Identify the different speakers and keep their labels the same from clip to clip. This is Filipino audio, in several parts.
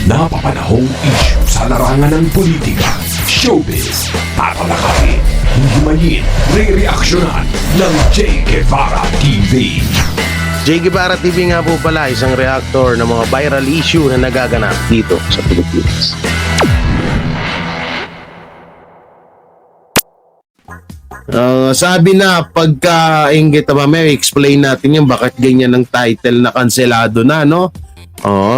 Speaker 1: napapanahong issue sa larangan ng politika, showbiz, tatalakayin, hihimayin, re-reaksyonan ng Che Guevara TV.
Speaker 2: Che Guevara TV nga po pala, isang reactor ng mga viral issue na nagaganap dito sa Pilipinas. Sabi na pagka-inggit mamaya, explain natin yung bakit ganyan ang title na kanselado na, no?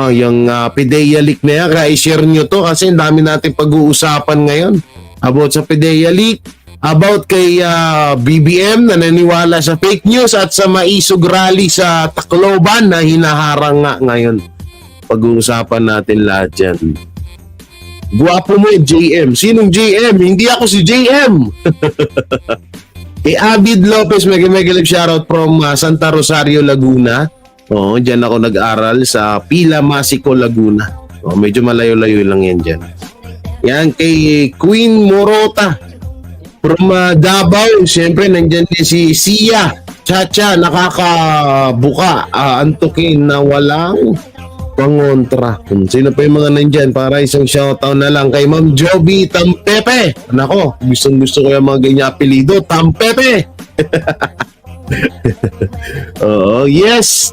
Speaker 2: Yung PDEA leak na yan, kaya i-share nyo to kasi ang dami natin pag-uusapan ngayon about sa PDEA leak, about kay BBM na naniwala sa fake news at sa maisog rally sa Tacloban na hinaharang nga ngayon. Pag-uusapan natin lahat yan. Guwapo mo yung JM. Sinong JM? Hindi ako si JM. Kay Abid Lopez, mega live shoutout from Santa Rosario, Laguna. Diyan ako nag-aral sa Pila Masico, Laguna. Medyo malayo-layo lang yan dyan. Yan kay Queen Morota from Davao. Siyempre, nandyan din si Sia Chacha, nakakabuka. Antukin na walang pangontra. Sino pa yung mga nandyan? Para isang shoutout na lang kay Ma'am Joby Tampepe. Nako, gusto ko yung mga ganyan apelido. Tampepe! Yes,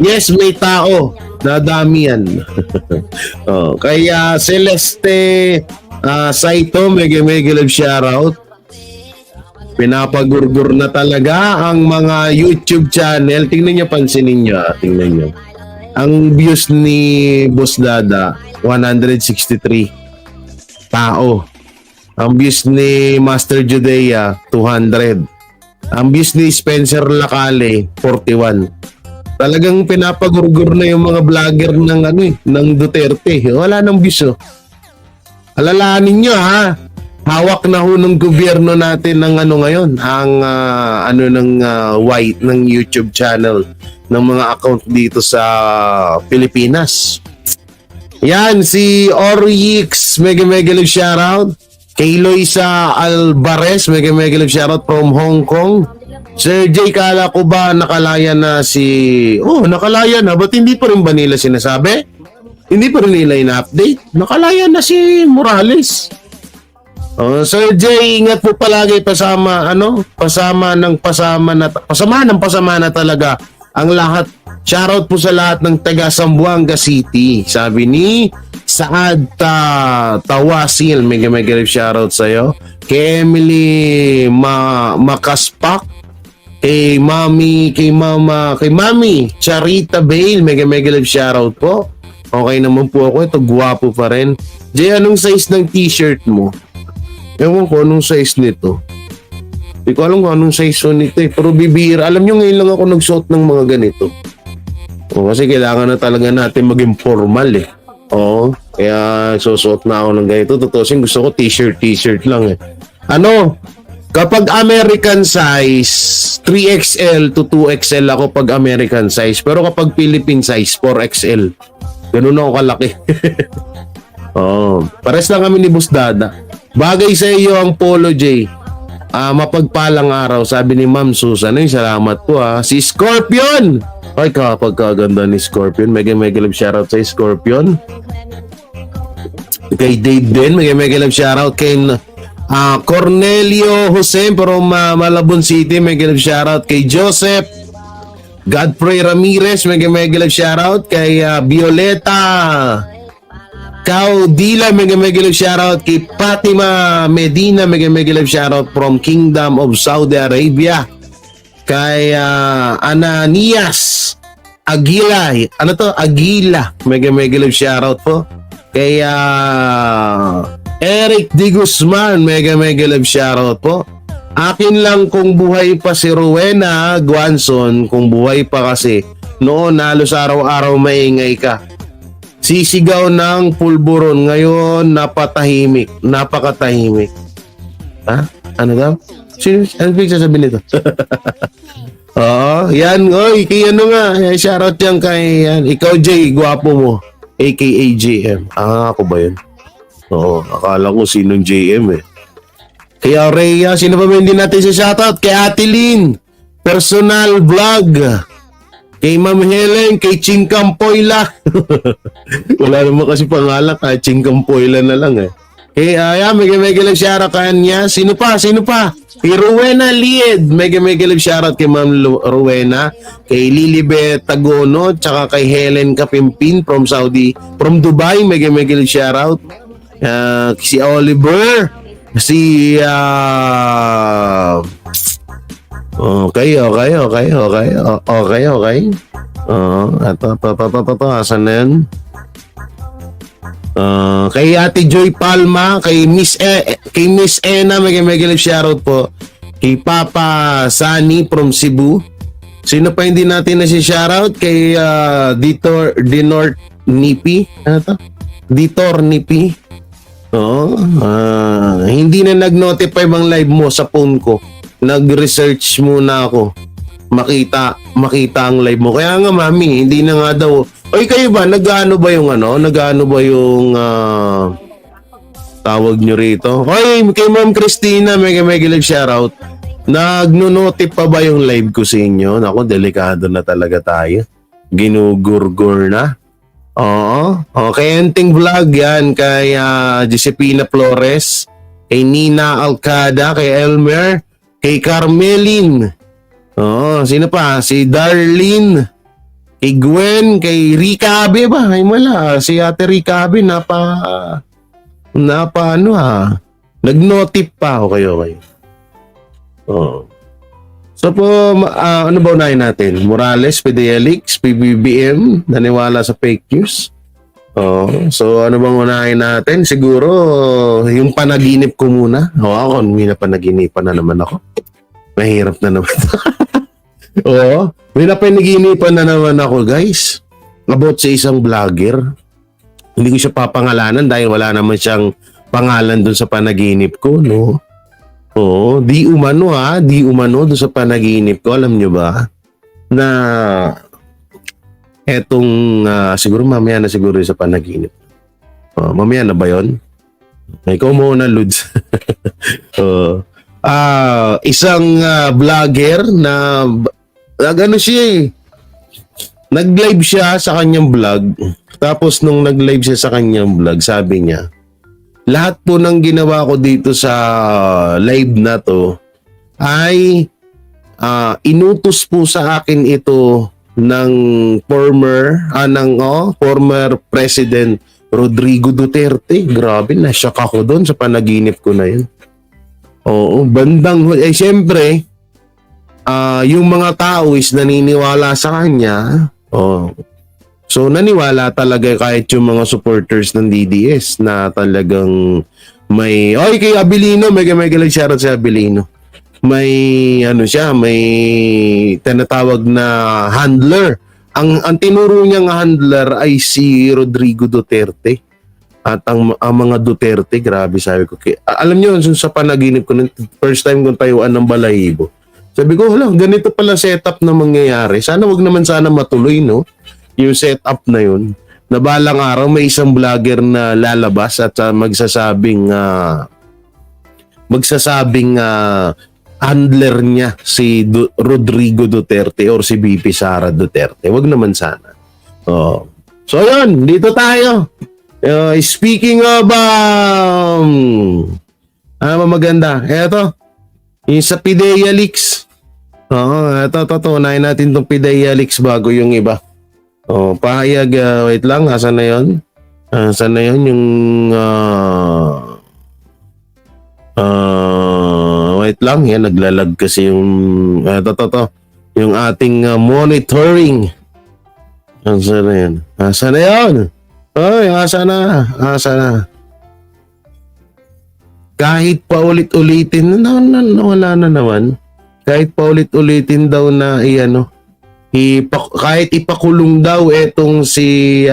Speaker 2: Yes, may tao. Nadami yan. Kaya Celeste Saito, mega live shoutout. Pinapagurgur na talaga ang mga YouTube channel. Tingnan nyo, pansinin nyo. Tingnan nyo. Ang views ni Boss Dada, 163 tao. Ang views ni Master Judea, 200. Ang views ni Spencer Lacale, 41. Talagang pinapagurgur na yung mga vlogger ng Duterte. Wala nang views. Alalahanin nyo ha. Hawak na ho ng gobyerno natin ng ngayon, ang white ng YouTube channel ng mga account dito sa Pilipinas. Yan, si Oryx, mega live shoutout. Kay Loisa Alvarez, mega live shoutout from Hong Kong. Sir J, kala ko ba nakalaya na si... nakalaya na. Ba't hindi pa rin ba nila sinasabi? Hindi pa rin nila in-update? Nakalaya na si Morales. Sir J, ingat po palagi pasama na talaga ang lahat. Shoutout po sa lahat ng taga Zamboanga City. Sabi ni Saad Tawasil, mega live shoutout sa'yo. Kay Emily Makaspak, kay Mami Charita Bale, mega live shoutout po. Okay naman po ako, ito guwapo pa rin. Jay, anong size ng t-shirt mo? Ewan ko anong size nito. Hindi ko alam kung anong size nito pero bibihira. Alam nyo, ngayon lang ako nagsuot ng mga ganito. Kasi kailangan na talaga natin maging formal eh. Kaya susuot na ako ng ganito. Tutusin, gusto ko t-shirt lang eh. Kapag American size, 3XL to 2XL ako pag American size. Pero kapag Philippine size, 4XL. Ganun ako kalaki. Pares lang kami ni Boss Dada. Bagay sa iyo ang Polo J. Mapagpalang araw, sabi ni Ma'am Susan. Salamat po ha. Si Scorpion! Ay, kapagkaganda ni Scorpion. Mega live shoutout sa Scorpion. Kay Dave din, mega live shoutout. Kay Cornelio Jose from Malabon City, mega live shoutout. Kay Joseph Godfrey Ramirez, mega live shoutout. Kay Violeta Caudila, mega live shoutout. Kay Fatima Medina, mega live shoutout from Kingdom of Saudi Arabia. Kay Ananias Aguila, Aguila, mega live shoutout po. Kay Eric D. Guzman, mega live shoutout po. Akin lang kung buhay pa si Rowena Guanzon, kung buhay pa kasi noon halos araw-araw maingay ka. Sisigaw ng pulburon, ngayon napakatahimik. Ha? Ano daw? Ano big sasabihin nito? Yan, kay shoutout yan kay ikaw Jay, guwapo mo, aka JM. Ako ba yun? Akala ko sinong JM eh. Kay Aurea, sino pa ba hindi natin si shoutout? Kay Ate Lynn, personal vlog. Kay Ma'am Helen, kay Ching Campoyla. Wala naman kasi pangalan, kaya Ching Campoyla na lang eh. Kay mega love shoutout kanya. Sino pa? Kay Rowena Lied. Mega love shoutout kay Ma'am Rowena. Kay Lilibet Tagono. Tsaka kay Helen Kapimpin from Dubai. Mega love shoutout. Si Oliver. Si Okay. Ito. Asan na yan? Kay Ate Joy Palma, kay Miss Ena, mega love shoutout po. Kay Papa Sani from Cebu. Sino pa hindi natin na si shoutout? Kay Dinor Nipi. Ano to? Ditor Nipi. Hindi na nag-notify bang live mo sa phone ko. Nag-research muna ako. Makita ang live mo. Kaya nga mami, hindi na nga daw. Oy, kayo ba? Nag-ano ba yung tawag nyo rito? Oy, kay Ma'am Christina, mega love shoutout. Nagno-notif pa ba yung live ko sa inyo? Naku, delikado na talaga tayo. Ginugurgur na. Oo. Kay Enting Vlog yan. Kay Josepina Flores. Kay Nina Alcada. Kay Elmer. Kay Carmelin. Sino pa? Si Darlene. Kay Gwen, kay Rika Abe ba? Ay wala. Si Ate Rika Abe, nag-notif pa. Okay. So po, ano ba unahin natin? Morales, Fidelix, PBBM, naniwala sa fake news. So ano bang unahin natin? Siguro, yung panaginip ko muna. Ako, may napanaginipan na naman ako. Mahirap na naman. Oo. May napanaginipan na naman ako, guys. About sa isang vlogger. Hindi ko siya papangalanan dahil wala naman siyang pangalan dun sa panaginip ko, no? Oo. Di umano dun sa panaginip ko. Alam nyo ba? Na etong siguro mamaya na siguro sa panaginip. Mamaya na ba yun? Ikaw muna, Ludes. Isang vlogger na ano siya nag-live siya sa kanyang vlog. Tapos nung nag-live siya sa kanyang vlog, sabi niya, lahat po ng ginawa ko dito sa live na to ay inutos po sa akin ito ng former President Rodrigo Duterte. Grabe, na-shock ako doon sa panaginip ko na yun. Oo, siyempre, yung mga tao is naniniwala sa kanya. So naniwala talaga kahit yung mga supporters ng DDS na talagang may kay Abilino, mega love shoutout sa Abilino. May may tinatawag na handler. Ang tinuro niyang handler ay si Rodrigo Duterte. At ang mga Duterte, grabe, sabi ko. Alam niyo, sa panaginip ko, first time kong tayuan ng balahibo. Sabi ko, ganito pala setup na mangyayari. Sana wag naman matuloy, no? Yung setup na yun. Na balang araw, may isang vlogger na lalabas at magsasabing handler niya si Rodrigo Duterte or si BP Sara Duterte. Wag naman sana. So, yun. Dito tayo. Speaking of maganda. Eto. Yung sa Pidea Leaks. Ito. Unahin natin itong Pidea Leaks bago yung iba. Pahayag. Wait lang. Asan na yun? Yung wait lang. Yan. Naglalag kasi yung yung ating monitoring. Asan na yun? Asan na yun? Asa na. Kahit paulit-ulitin, wala na naman. Kahit paulit-ulitin daw na kahit ipakulong daw etong si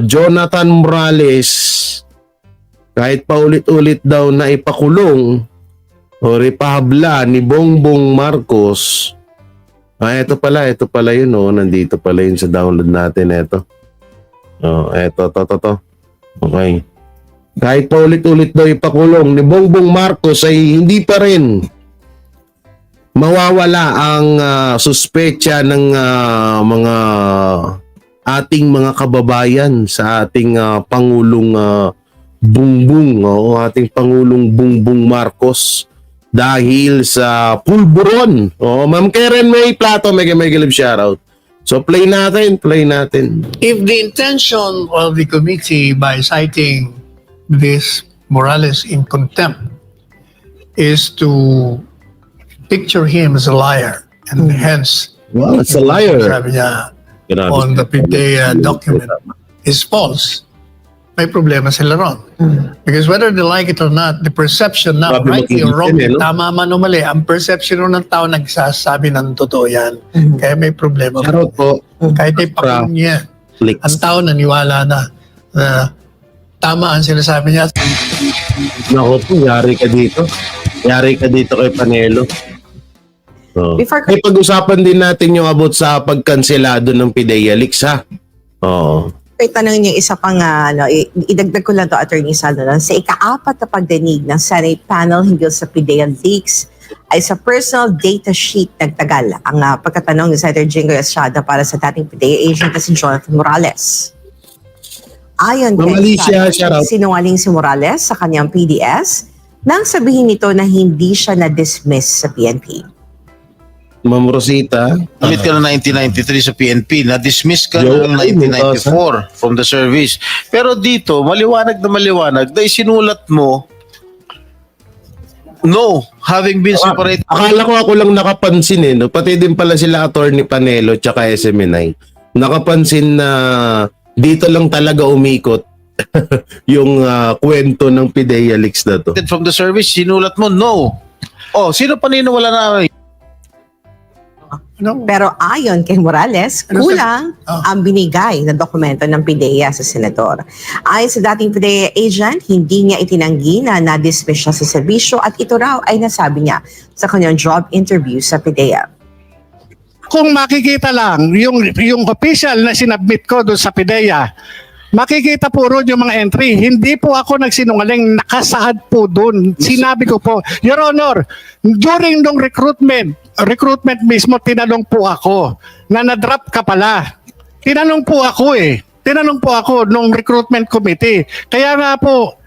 Speaker 2: Jonathan Morales, kahit paulit-ulit daw na ipakulong o ipahabla ni Bongbong Marcos. Ito pala yun, nandito pala yun sa download natin, ito. Eto. Okay. Kahit pa ulit-ulit daw ipakulong ni Bongbong Marcos ay hindi pa rin mawawala ang suspecha ng mga ating mga kababayan sa ating Pangulong Bongbong, ating Pangulong Bongbong Marcos dahil sa pulburon. Ma'am Karen May Plato, mega love shoutout. So play natin.
Speaker 3: If the intention of the committee by citing this Morales in contempt is to picture him as a liar and hence
Speaker 2: Well, it's a liar.
Speaker 3: sabi niya
Speaker 2: Grabe.
Speaker 3: on the PIDEA document is false, may problema sila ron. Because whether they like it or not, the perception na
Speaker 2: Grabe
Speaker 3: rightly or wrongly,
Speaker 2: no?
Speaker 3: tama man o mali, ang perception ron ng tao nagsasabi ng totoo yan. Kaya may problema.
Speaker 2: Shoutout po.
Speaker 3: Kahit ay pakun niya,
Speaker 2: Flicks.
Speaker 3: ang tao naniwala na tama ang sinasabi niya.
Speaker 2: Naku po, yari ka dito. Yari ka dito kay Panelo. Ay, pag-usapan din natin yung about sa pagkanselado ng PIDEA Leaks, ha? Oo.
Speaker 4: Tanongin yung isa pang, idagdag ko lang to, Attorney Saldo, sa ika-4 na pagdinig ng Senate panel hinggil sa PIDEA Leaks ay sa personal data sheet nagtagal ang pagkatanong ni Senator Jinggoy Estrada para sa dating PIDEA agent na si Jonathan Morales. Ayon
Speaker 2: Mamali siya,
Speaker 4: Estrada,
Speaker 2: shoutout.
Speaker 4: sinungaling si Morales sa kanyang PDS nang sabihin nito na hindi siya na-dismiss sa PNP.
Speaker 2: Ma'am Rosita.
Speaker 5: Commit ka noong 1993 sa PNP, na-dismiss ka
Speaker 2: Yo,
Speaker 5: noong
Speaker 2: ay,
Speaker 5: 1994 from the service. Pero dito, maliwanag dahil sinulat mo, no, having been separated.
Speaker 2: Akala ko ako lang nakapansin no? Pati din pala sila Attorney Panelo tsaka SMNI. Nakapansin na dito lang talaga umikot yung kwento ng PIDEA Leaks na to.
Speaker 5: From the service, sinulat mo, no. Oh, sino paniniwala na?
Speaker 3: No?
Speaker 4: Pero ayon kay Morales,
Speaker 3: Ano
Speaker 4: kulang ang binigay na dokumento ng PIDEA sa senador. Ayon sa dating PIDEA agent, hindi niya itinanggi na na-dismiss siya sa serbisyo at ito raw ay nasabi niya sa kanyang job interview sa PIDEA.
Speaker 6: Kung makikita lang yung official na sinabmit ko doon sa PIDEA, makikita po roon yung mga entry. Hindi po ako nagsinungaling, nakasahad po doon. Sinabi ko po, Your Honor, during nung recruitment mismo, tinanong po ako na na-drop ka pala. Tinanong po ako nung recruitment committee. Kaya nga po,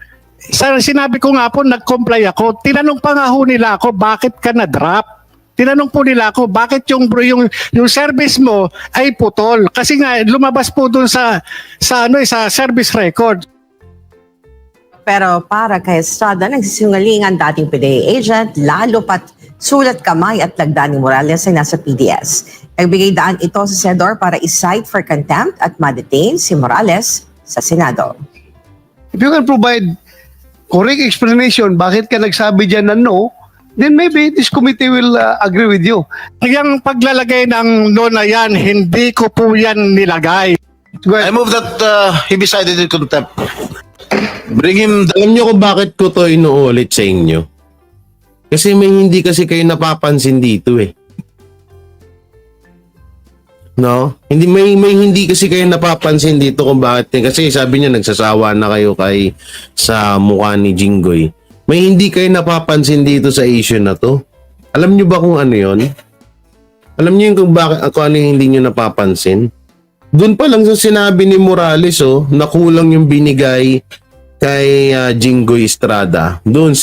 Speaker 6: sinabi ko nga po, nag-comply ako. Tinanong pa nga ho nila ako, bakit ka na-drop? Tinanong po nila ako, bakit yung service mo ay putol? Kasi nga lumabas po doon sa service record.
Speaker 4: Pero para kay Estrada, nagsisinungaling ang dating PIDEA agent, lalo pat sulat kamay at lagda ni Morales ay nasa PDS. Nagbigay daan ito sa senador para i-cite for contempt at ma-detain si Morales sa Senado.
Speaker 7: If you can provide correct explanation bakit ka nagsabi dyan na no, then maybe this committee will agree with you.
Speaker 6: Yung paglalagay ng no na yan, hindi ko po yan nilagay.
Speaker 5: I move that he be cited in contempt. Bring him
Speaker 2: Alam nyo kung bakit ko to inuulit sa inyo? Kasi may hindi kasi kayo napapansin dito eh. No? May hindi kasi kayo napapansin dito kung bakit. Kasi sabi niya nagsasawa na kayo sa mukha ni Jinggoy. May hindi kayo napapansin dito sa issue na to. Alam niyo ba kung ano yon? Alam niyo kung bakit ano yung hindi niyo napapansin? Doon pa lang sa sinabi ni Morales na kulang yung binigay kay Jinggoy Estrada. Doon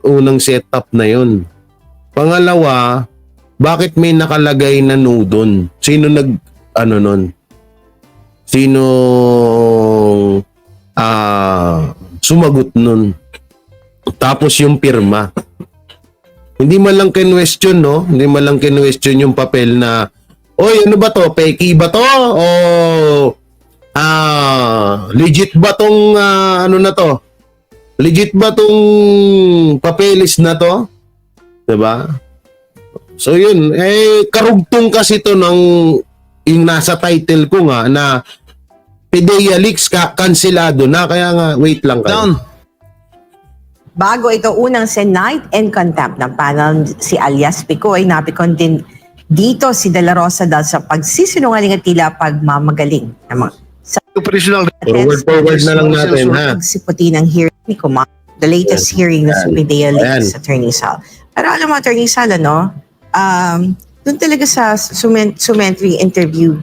Speaker 2: unang setup na yon. Pangalawa, bakit may nakalagay na no doon? Sino nun? Sino sumagot nun? Tapos yung pirma. Hindi man lang kinwestiyon, no? Hindi man lang kinwestiyon yung papel na, oy, ano ba to? Peki ba to? O legit ba tong ano na to? Legit ba tong papeles na to? 'Di ba? So yun, karugtong kasi to ng yung nasa title ko nga na PIDEA Leaks kanselado na, kaya nga wait lang kayo.
Speaker 5: down.
Speaker 4: Bago ito unang Senate in contempt ng panel, si alias Pico ay napikon din dito si De La Rosa dahil sa pagsisinungaling at tila pagmamagaling ng mga
Speaker 7: Operational
Speaker 2: Forward na lang natin, ha?
Speaker 4: Pagsiputi ng hearing ni Kumar, the latest hearing na sa PIDEA Leaks, Attorney Sal. Pero alam mo, Attorney Sal, Doon talaga sa sumentary interview,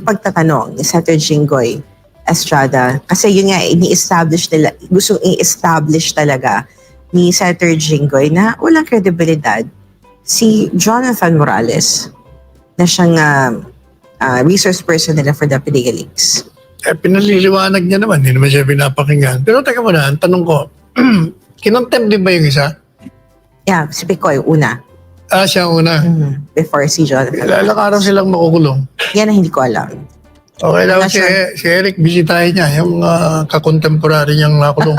Speaker 4: pagtatanong ni Senator Jinggoy Estrada, kasi yun nga, gustong i-establish talaga ni Senator Jinggoy na walang kredibilidad si Jonathan Morales na siyang resource person nila for the PDEA leaks.
Speaker 3: Pinaliliwanag niya naman, hindi naman siya pinapakinggan. Pero teka muna, ang tanong ko, kinontempt din ba yung isa?
Speaker 4: Yeah, si Picoy, una.
Speaker 3: Siya ang una.
Speaker 4: Before si Jonathan.
Speaker 3: Ilang araw silang makukulong.
Speaker 4: Yan ang hindi ko alam.
Speaker 3: Okay lang,
Speaker 4: Not sure.
Speaker 3: si Eric, bisitahin niya, yung kakontemporary niyang nakulong.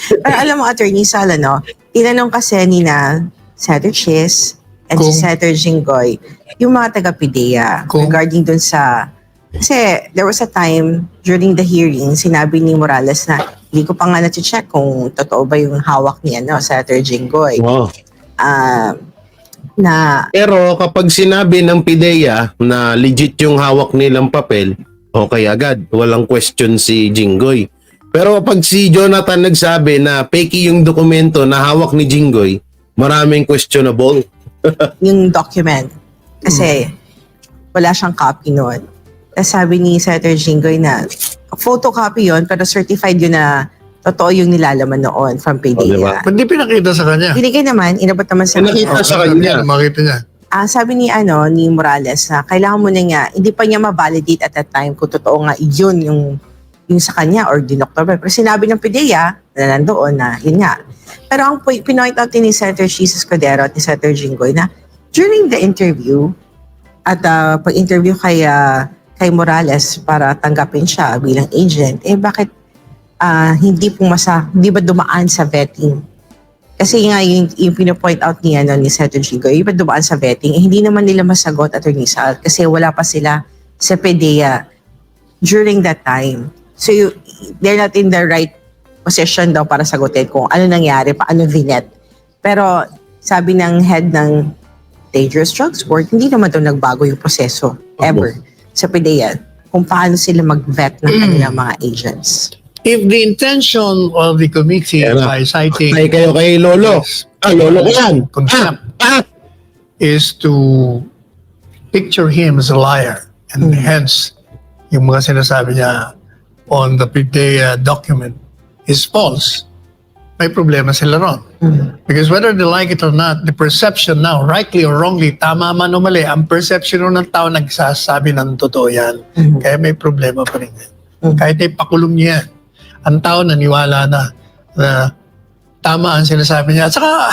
Speaker 4: Pero alam mo, Attorney Sala, no? Tinanong kasi ni na Senator Chis and si
Speaker 3: Kung-
Speaker 4: Senator Jinggoy yung mga taga-PDEA
Speaker 3: Kung-
Speaker 4: regarding dun sa... Kasi there was a time during the hearing, sinabi ni Morales na hindi ko pa nga na-check kung totoo ba yung hawak ni Senator Jinggoy.
Speaker 2: Wow.
Speaker 4: Na
Speaker 2: Pero kapag sinabi ng PIDEA na legit yung hawak nilang papel, okay agad. Walang question si Jinggoy. Pero kapag si Jonathan nagsabi na fake yung dokumento na hawak ni Jinggoy, maraming questionable.
Speaker 4: yung document. Kasi wala siyang copy noon. Tapos sabi ni Senator Jinggoy na photocopy yon pero certified yun na totoo yung nilalaman noon from PDEA.
Speaker 2: O, diba?
Speaker 3: Ba't di pinakita sa kanya?
Speaker 4: Binigay naman, inabot naman sa
Speaker 2: Pinakita sa
Speaker 3: Sabi
Speaker 2: kanya.
Speaker 3: niya, makita niya.
Speaker 4: sabi ni Morales na kailangan mo na nga, hindi pa niya ma-validate at that time kung totoo nga yun yung sa kanya or din October. Pero sinabi ng PDEA na nandoon na yun nga. Pero ang pinoint out din ni Senator Chis Escudero at ni Senator Jinggoy na during the interview at pag-interview kay Morales para tanggapin siya bilang agent, bakit hindi ba dumaan sa vetting? Kasi nga yung pinopoint out ni Senator Jinggoy, yung ba dumaan sa vetting, hindi naman nila masagot, Attorney Sal, kasi wala pa sila sa PDEA during that time. So they're not in the right position daw para sagutin kung ano nangyari, paano vignette. Pero sabi ng head ng Dangerous Drugs Board, hindi naman daw nagbago yung proseso ever sa PDEA kung paano sila mag-vet ng kanilang mga agents.
Speaker 3: If the intention of the committee
Speaker 2: Yan na.
Speaker 3: by citing
Speaker 2: Patay kayo kay Lolo. Lolo ko yan.
Speaker 3: contempt is to picture him as a liar, and hence yung mga sinasabi niya on the PDEA document is false, may problema sila ron. Because whether they like it or not, the perception now, rightly or wrongly, tama man o mali, ang perception ng tao nagsasabi ng totoo yan. Kaya may problema pa rin yan. Kahit ay pakulong niya yan, ang tao naniwala na tama ang sinasabi niya. At saka,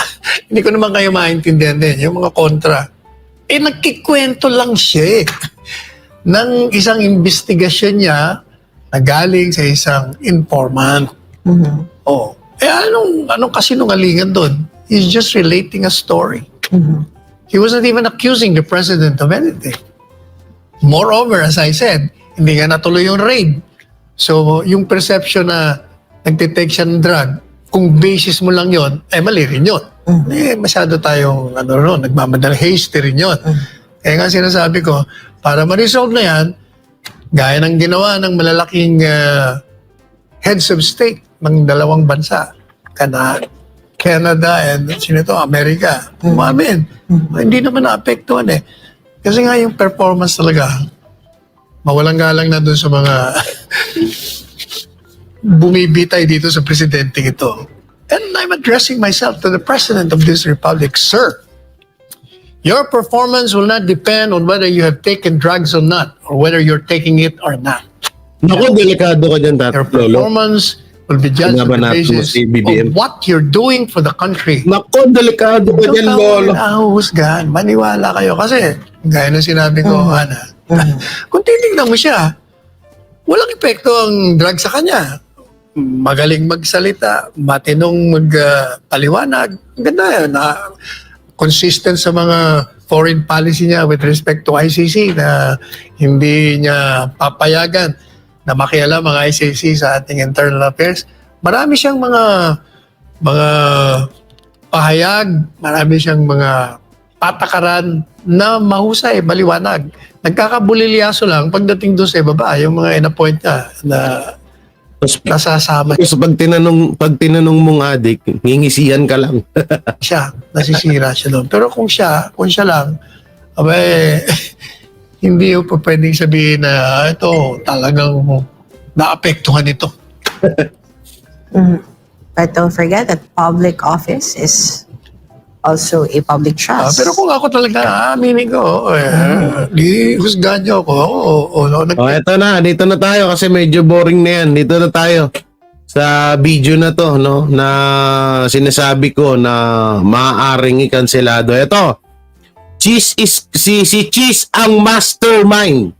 Speaker 3: hindi ko naman kayo maintindihan din, yung mga kontra. Nagkikwento lang siya ng isang investigasyon niya na galing sa isang informant. Oh. Anong kasinungalingan doon? He's just relating a story. He wasn't even accusing the president of anything. Moreover, as I said, hindi nga natuloy yung raid. So, yung perception na nagtitake siya ng drug, kung basis mo lang yon, mali rin yun. Masyado tayong, nagmamadali, hasty rin yun. Kaya nga sinasabi ko, para ma-resolve na yan, gaya ng ginawa ng malalaking heads of state ng dalawang bansa, Canada and America. Umamin. Hindi naman naapektuhan Kasi nga yung performance talaga, mawalang galang na dun sa mga bumibitay dito sa presidente ito. And I'm addressing myself to the president of this republic, sir. Your performance will not depend on whether you have taken drugs or not, or whether you're taking it or not.
Speaker 2: Naku, delikado ka dyan,
Speaker 3: Your
Speaker 2: Lolo.
Speaker 3: performance will be judged on
Speaker 2: Laban
Speaker 3: the
Speaker 2: natin
Speaker 3: basis
Speaker 2: si BBM.
Speaker 3: of what you're doing for the country.
Speaker 2: Naku, delikado ka dyan, Lolo.
Speaker 3: Ahusgahan. Maniwala kayo. Kasi, gaya na sinabi ko, Ana, kung titignan mo siya, walang epekto ang drug sa kanya. Magaling magsalita, matinong magpaliwanag. Ganda yun. Consistent sa mga foreign policy niya with respect to ICC na hindi niya papayagan na makialam ang ICC sa ating internal affairs. Marami siyang mga pahayag, marami siyang mga patakaran na mahusay, maliwanag. Nagkakabulilyaso lang pagdating doon sa ibaba, yung mga in-appoint niya na
Speaker 2: Tapos,
Speaker 3: nasasama
Speaker 2: tapos pag tinanong mong adik, ngingisihan ka lang.
Speaker 3: siya, nasisira siya doon. Pero kung siya lang, abay, hindi po pwedeng sabihin na ito talagang naapektuhan ito.
Speaker 4: But don't forget that public office is also a public trust.
Speaker 3: Pero kung ako talaga, aminin ko, di husgahan niyo ako.
Speaker 2: Eto na, dito na tayo kasi medyo boring na yan. Dito na tayo sa video na to, no, na sinasabi ko na maaaring ikanselado. Eto, si Cheese ang mastermind.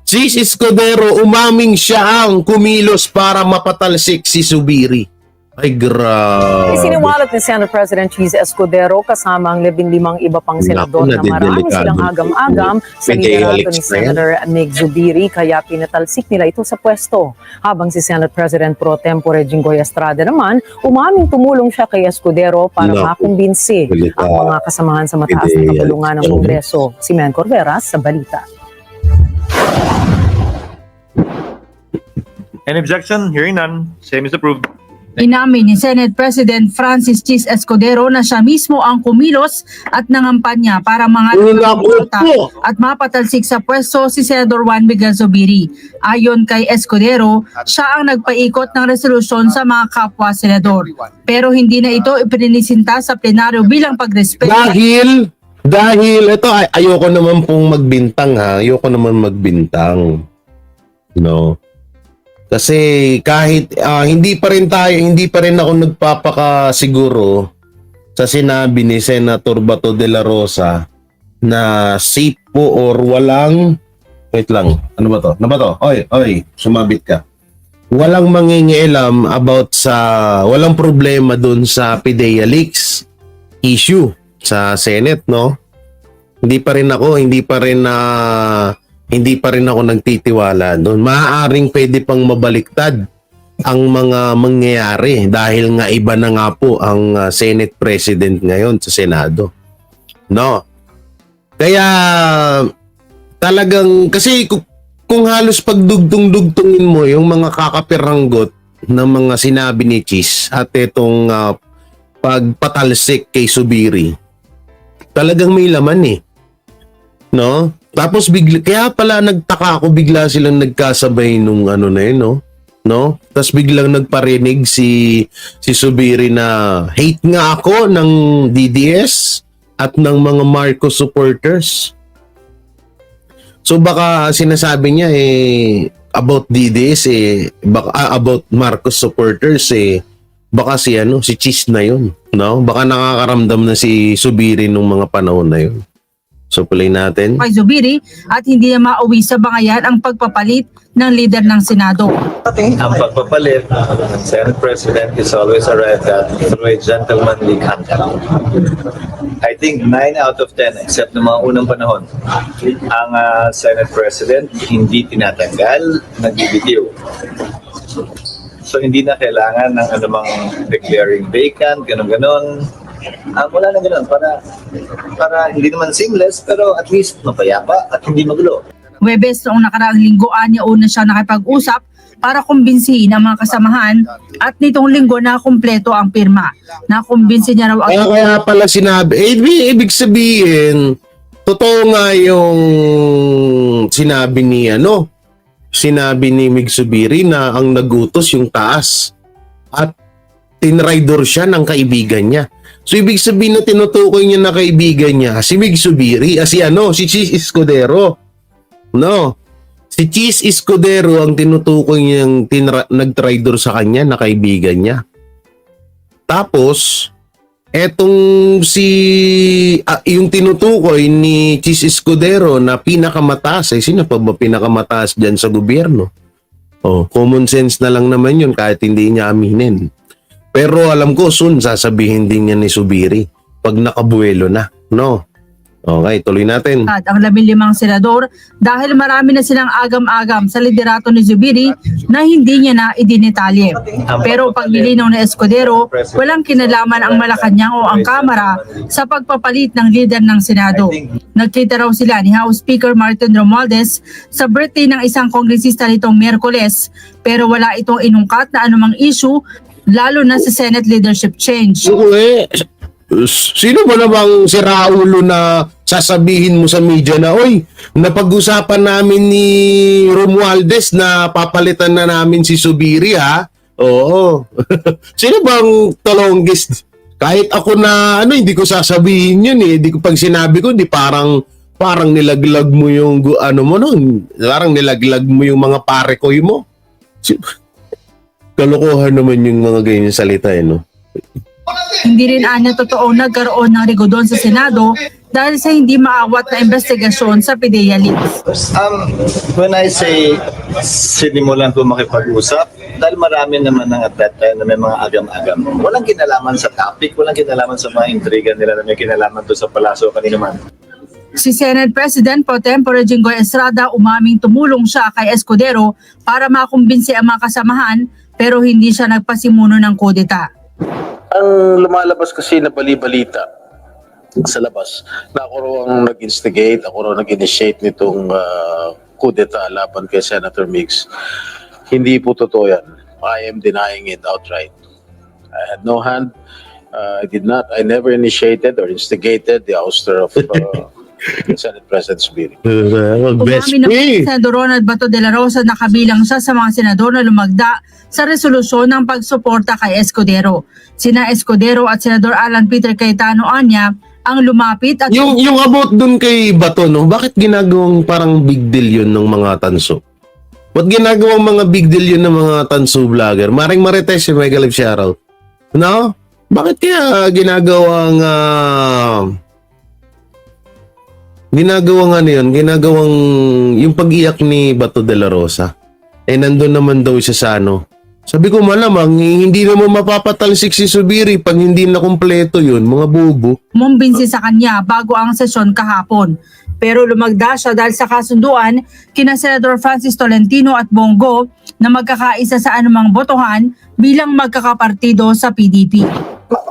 Speaker 2: Cheese Escudero, umaming siya ang kumilos para mapatalsik si Zubiri. Ay, grabe.
Speaker 8: Isiniwalat ni Senate President Cheese Escudero kasama ang 15 iba pang senador na marami silang agam-agam sa liderato ni Senator Mig Zubiri kaya pinatalsik nila ito sa pwesto. Habang si Senate President Pro Tempore Jinggoy Estrada naman, umaming tumulong siya kay Escudero para makumbinsi ang mga kasamahan sa mataas na kapulungan ng Kongreso. Si Men Corveras sa balita.
Speaker 9: Any objection? Hearing none. Same is approved.
Speaker 10: Inamin ni Senate President Francis Cheese Escudero na siya mismo ang kumilos at nangampanya para mga at mapatalsik sa pwesto si Senador Juan Miguel Zubiri. Ayon kay Escudero, siya ang nagpaikot ng resolusyon sa mga kapwa senador. Pero hindi na ito ipininisinta sa plenaryo bilang pagrespeto.
Speaker 2: Dahil ito, ayoko naman pong magbintang ha. Ayoko naman magbintang. No. Kasi kahit hindi pa rin ako nagpapakasiguro sa sinabi ni Senator Bato de la Rosa na safe po or walang wait lang. Ano ba to? Oy, sumabit ka. Walang mangingialam about walang problema dun sa PIDEA leaks issue sa Senate, no? Hindi pa rin ako nagtitiwala doon. Maaaring pwede pang mabaliktad ang mga mangyayari dahil nga iba na nga po ang Senate President ngayon sa Senado. No. Kaya talagang kasi kung halos pagdugtong-dugtungin mo yung mga kakapiranggot ng mga sinabi ni Cheese at itong pagpatalsik kay Zubiri, talagang may laman eh. No? Tapos kaya pala nagtaka ako, bigla silang nagkasabay nung ano na yun, no? Tapos biglang nagparinig si Zubiri na hate nga ako ng DDS at ng mga Marcos supporters. So baka sinasabi niya about DDS about Marcos supporters baka si Cheese na yun, no? Baka nakakaramdam na si Zubiri nung mga panahon na yun. So play natin.
Speaker 10: Kay Zubiri at hindi na mauwi sa bangayan ang pagpapalit ng leader ng Senado.
Speaker 11: Ang pagpapalit ng Senate President is always arrived at through a gentlemanly conduct. I think 9 out of 10 except ng mga unang panahon, ang Senate President hindi tinatanggal, nagbibitiw. So hindi na kailangan ng anumang declaring vacant, ganon-ganon. Wala na gano'n para hindi naman seamless pero at least mapayapa at hindi magulo.
Speaker 10: Webes noong nakaraang linggo niya una siya nakipag-usap para kumbinsihin ang mga kasamahan at nitong linggo na kumpleto ang pirma. Nakumbinsi niya raw ang...
Speaker 2: Kaya pala sinabi, ibig sabihin, totoo nga yung sinabi ni Mig Zubiri na ang nagutos yung taas at tinraidor siya ng kaibigan niya. So ibig sabihin na tinutukoy niya na kaibigan niya si Mig Zubiri, si Cheese Escudero. No. Si Cheese Escudero ang tinutukoy niyang nag-traidor sa kanya na kaibigan niya. Tapos etong yung tinutukoy ni Cheese Escudero na pinakamataas, sino pa ba pinakamataas diyan sa gobyerno? Common sense na lang naman yun kahit hindi niya aminin. Pero alam ko soon sasabihin din niya ni Zubiri pag nakabuelo na, no? Okay, tuloy natin.
Speaker 10: At ang 15 senador dahil marami na silang agam-agam sa liderato ni Zubiri na hindi niya na idinitalye. Pero paglilinaw ni Escudero, walang kinalaman ang Malacanang o ang Kamara sa pagpapalit ng leader ng Senado. Nagkita raw sila ni House Speaker Martin Romualdez sa birthday ng isang kongresista nitong Miyerkules, pero wala itong inungkat na anumang issue, lalo na sa Senate leadership change.
Speaker 2: Sino ba namang si Raulo na sasabihin mo sa media na, oy, napag-usapan namin ni Romualdez na papalitan na namin si Zubiri, ha? Oo. Sino bang talongist? Kahit ako na, hindi ko sasabihin yun eh. Pag sinabi ko, parang nilaglag mo yung, parang nilaglag mo yung mga parekoy mo. Kalokohan naman yung mga ganyan salita, no?
Speaker 10: Hindi rin anya totoo nagkaroon ng rigodon sa Senado dahil sa hindi maawat na investigasyon sa PDEA leaks.
Speaker 11: When I say sinimulan po makipag-usap, dahil marami naman ng at that time na may mga agam-agam. Walang kinalaman sa topic, walang kinalaman sa mga intriga nila na may kinalaman to sa palasyo kanino man.
Speaker 10: Si Senate President Pro Tempore Jinggoy Estrada umaming tumulong siya kay Escudero para makumbinsi ang mga kasamahan pero hindi siya nagpasimuno ng kudeta.
Speaker 5: Ang lumalabas kasi na bali-balita sa labas na ako raw ang nag-instigate, ako raw nag-initiate nitong kudeta laban kay Senator Mix. Hindi po totoo yan. I am denying it outright. I had no hand. I never initiated or instigated the ouster of Senate President Zubiri.
Speaker 10: Umamin na si Senador Ronald Bato de la Rosa na kabilang siya sa mga senador na lumagda sa resolusyon ng pagsuporta kay Escudero. Sina Escudero at Senador Alan Peter Cayetano anya ang lumapit at
Speaker 2: yung about dun kay Bato, no? Bakit ginagawang parang big deal yun ng mga tanso? Ba't ginagawang mga big deal yun ng mga tanso vlogger? Maring Marites si Michael F. Sharaw. No? Bakit kaya ginagawang yung pag-iyak ni Bato de la Rosa? Nandun naman daw siya sa Sabi ko malamang, hindi naman mapapatalsik si Zubiri pag hindi na kumpleto yun, mga bobo.
Speaker 10: Mumbinsi sa kanya bago ang sesyon kahapon. Pero lumagda siya dahil sa kasunduan kina Senador Francis Tolentino at Bongo na magkakaisa sa anumang botohan bilang magkakapartido sa PDP.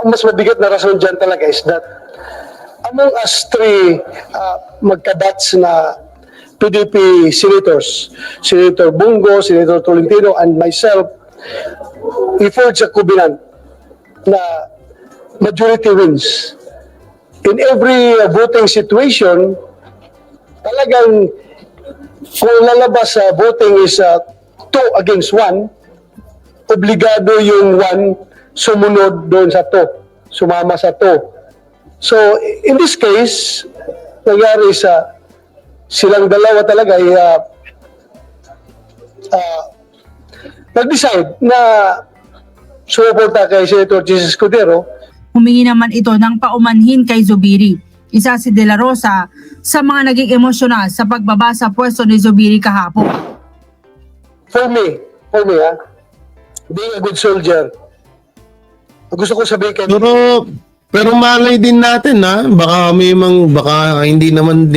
Speaker 7: Mas mabigat na rason dyan talaga is that among us three magkabats na PDP senators, Senator Bongo, Senator Tolentino, and myself, we forged a covenant na majority wins. In every voting situation, talagang kung lalabas sa voting is 2 against 1, obligado yung 1 sumunod doon sa 2, sumama sa 2. So, in this case, nangyari sa silang dalawa talaga ay nag-decide na sumuporta kay Senator Jesus Escudero.
Speaker 10: Humingi naman ito ng paumanhin kay Zubiri. Isa si De La Rosa sa mga naging emosyonal sa pagbaba sa pwesto ni Zubiri kahapon.
Speaker 7: For me, being a good soldier, gusto ko sabihin kay
Speaker 2: Pero malay din natin baka hindi naman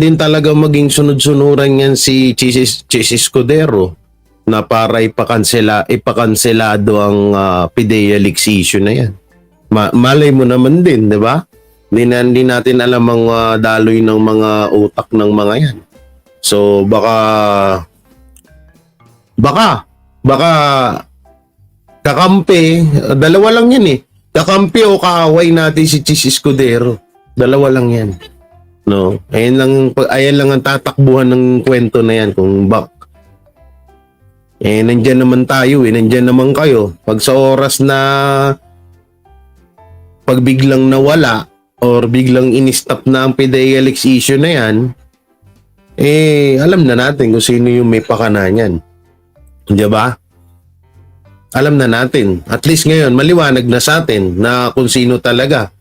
Speaker 2: din talaga maging sunod-sunuran yan si Chis Escudero na para ipakanselado ang PDEA leaks issue na yan. Malay mo naman din, di ba? Hindi natin alam ang daloy ng mga utak ng mga yan. So baka kakampi, dalawa lang yan eh. Kakampi o kaaway natin si Chis Escudero. Dalawa lang yan. No, ayan lang ang tatakbuhan ng kwento na yan kung nandyan naman tayo nandyan naman kayo. Pag sa oras na pag biglang nawala or biglang in-stop na ang PDEA leaks issue na yan, alam na natin kung sino yung may pakana niyan. Di ba? Alam na natin. At least ngayon, maliwanag na sa atin na kung sino talaga.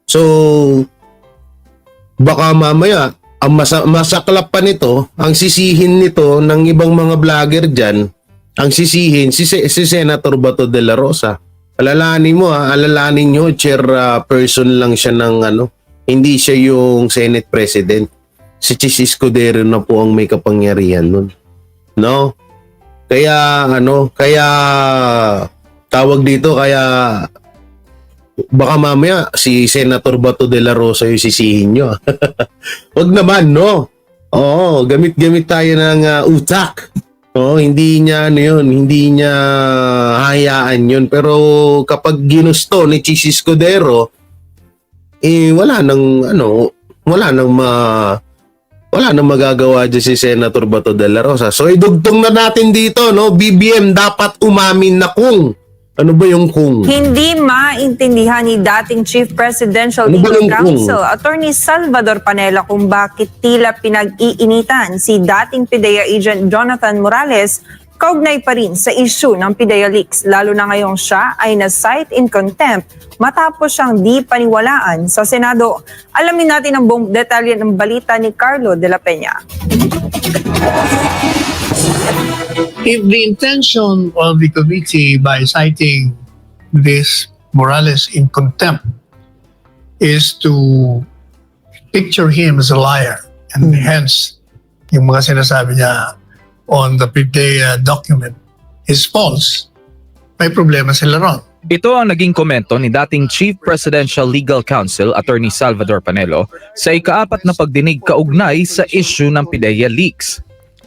Speaker 2: So, baka mamaya, ang masaklap pa nito, ang sisihin nito ng ibang mga vlogger dyan, ang sisihin si Senator Bato de la Rosa. Alalahanin nyo, chairperson lang siya ng hindi siya yung Senate President. Si Chis Escudero na po ang may kapangyarihan nun. No? Kaya tawag dito, kaya baka mamaya si Senator Bato de la Rosa yung sisihin nyo. Wag naman, no? Oo, gamit-gamit tayo ng utak. Oo, hindi niya hayaan yun. Pero kapag ginusto ni Chis Escudero, wala nang magagawa dyan si Senator Bato de la Rosa. So idugtong na natin dito, no? BBM dapat umamin na kung. Ano ba yung kung?
Speaker 8: Hindi maintindihan ni dating Chief Presidential
Speaker 2: Ano ba
Speaker 8: Legal
Speaker 2: yung
Speaker 8: Counsel, Attorney Salvador Panela, kung bakit tila pinag-iinitan si dating PIDEA Agent Jonathan Morales kaugnay pa rin sa issue ng PIDEA leaks, lalo na ngayong siya ay na-cite in contempt matapos siyang di paniwalaan sa Senado. Alamin natin ang buong detalye ng balita ni Carlo de la Peña.
Speaker 3: If the intention of the committee by citing this Morales in contempt is to picture him as a liar, and hence yung mga sinasabi niya on the PIDEA document is false, may problema sila ron.
Speaker 12: Ito ang naging komento ni dating Chief Presidential Legal Counsel Attorney Salvador Panelo sa ikaapat na pagdinig kaugnay sa issue ng PIDEA leaks.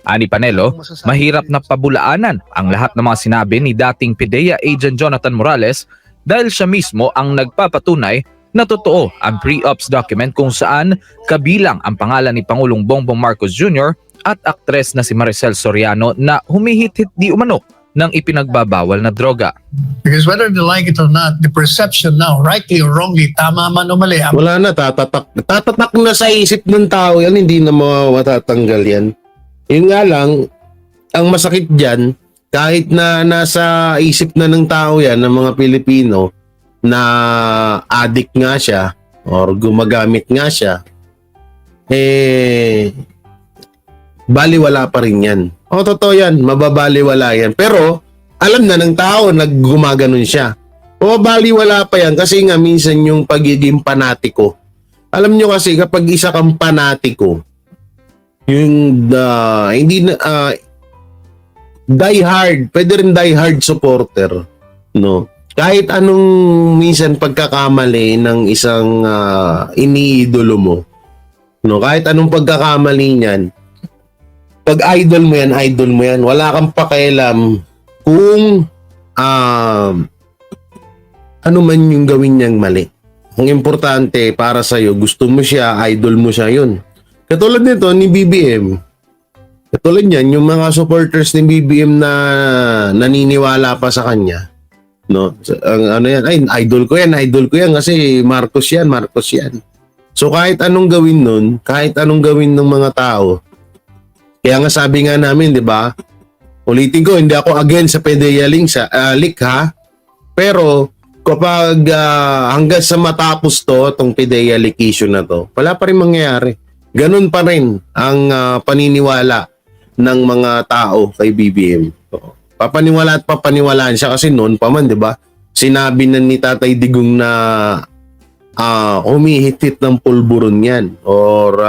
Speaker 12: Ani Panelo, mahirap na pabulaanan ang lahat ng mga sinabi ni dating PIDEA Agent Jonathan Morales dahil siya mismo ang nagpapatunay na totoo ang pre-ops document kung saan kabilang ang pangalan ni Pangulong Bongbong Marcos Jr. at aktres na si Maricel Soriano na humihit-hit di umano ng ipinagbabawal na droga.
Speaker 3: Because whether they like it or not, the perception now, rightly or wrongly, tama man o mali,
Speaker 2: Wala na, tatatak na sa isip ng tao yan, hindi na matatanggal yan. Yun nga lang, ang masakit dyan, kahit na nasa isip na ng tao yan, ng mga Pilipino, na addict nga siya, or gumagamit nga siya, baliwala pa rin yan. O, totoo yan, mababaliwala yan. Pero, alam na ng tao, naggumaganon siya. O, baliwala pa yan, kasi nga minsan yung pagiging panatiko. Alam nyo kasi, kapag isa kang panatiko, yung hindi na die hard, pwede rin die hard supporter, no? Kahit anong minsan pagkakamali ng isang iniidolo mo, no? Kahit anong pagkakamali niyan, pag idol mo yan, wala kang pakialam kung ano man yung gawin niyang mali. Ang importante para sa'yo, gusto mo siya, idol mo siya, yun. Katulad nito ni BBM. Katulad niyan, yung mga supporters ni BBM na naniniwala pa sa kanya. No? Ang yan, ay idol ko yan kasi Marcos yan. So kahit anong gawin nun, kahit anong gawin ng mga tao, kaya nga sabi nga namin, 'di ba? Ulitin ko, hindi ako against sa PIDEA leak ha. Pero kapag hanggang sa matapos tong PIDEA leak issue na to, wala pa rin mangyayari. Ganun pa rin ang paniniwala ng mga tao kay BBM. So, papaniwala at papaniwalaan siya kasi noon pa man, 'di ba? Sinabi na ni Tatay Digong na humihit-hit ng pulburon 'yan or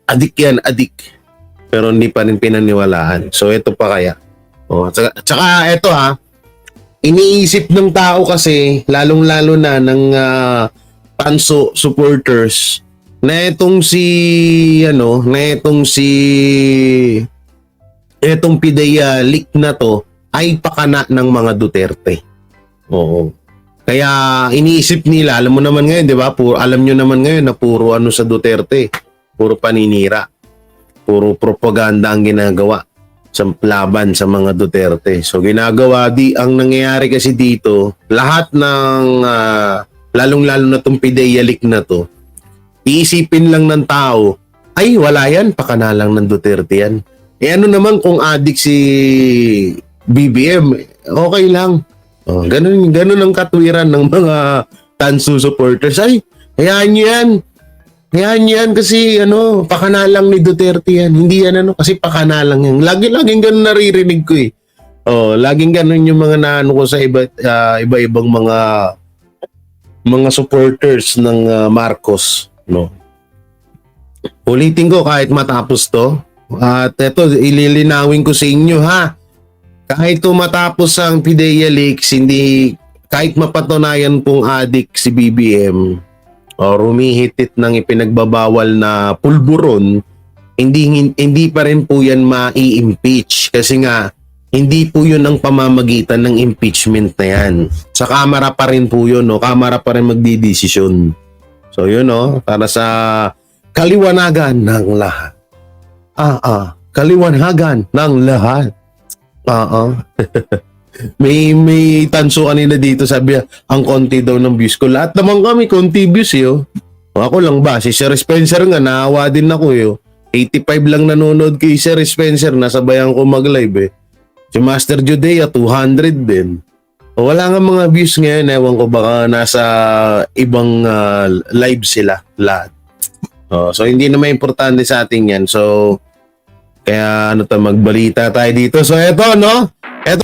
Speaker 2: adik pero hindi pa rin pinaniwalaan. So ito pa kaya. Tsaka ito iniisip ng tao kasi lalong-lalo na ng Tanso supporters na itong PIDEA leak na to ay pakana ng mga Duterte. Oo. Kaya iniisip nila, alam mo naman ngayon, 'di ba? Alam nyo naman ngayon na puro sa Duterte, puro paninira. Puro propaganda ang ginagawa sa laban sa mga Duterte. So ang nangyayari kasi dito, lahat ng lalong-lalo na tong PIDEA leak na to, iisipin lang ng tao, ay wala yan, pakana lang ng Duterte yan. Ano naman kung addict si BBM, okay lang. Ganun ang katwiran ng mga Tansu supporters. Ay, hayaan nyo yan. Hayaan nyo yan kasi pakana lang ni Duterte yan. Hindi yan kasi pakana lang yan. Laging ganun naririnig ko eh. Laging ganun yung mga naano ko sa iba-ibang mga supporters ng Marcos, no. Ulitin ko kahit matapos to, at eto ililinawin ko sa inyo ha. Kahit matapos ang PIDEA leaks, hindi kahit mapatunayan pong adik si BBM o rumihitit ng ipinagbabawal na pulburon, hindi pa rin po yan mai-impeach kasi nga hindi po yun ang pamamagitan ng impeachment na yan. Sa Kamara pa rin po yun, no? Kamara pa rin magdidesisyon. So yun, no? Para sa kaliwanagan ng lahat. Kaliwanagan ng lahat. May tanso kanina dito, sabi ang konti daw ng views ko. Lahat naman kami konti views Ako lang ba? Si Sir Spencer nga, naawa din ako 85 lang nanonood kay Sir Spencer, nasabayan ko mag-live Si Master Judea, 200 din. Wala nga mga views ngayon, ewan ko baka nasa ibang live sila lahat. So hindi naman importante sa atin yan. So kaya magbalita tayo dito. So eto, no? Eto.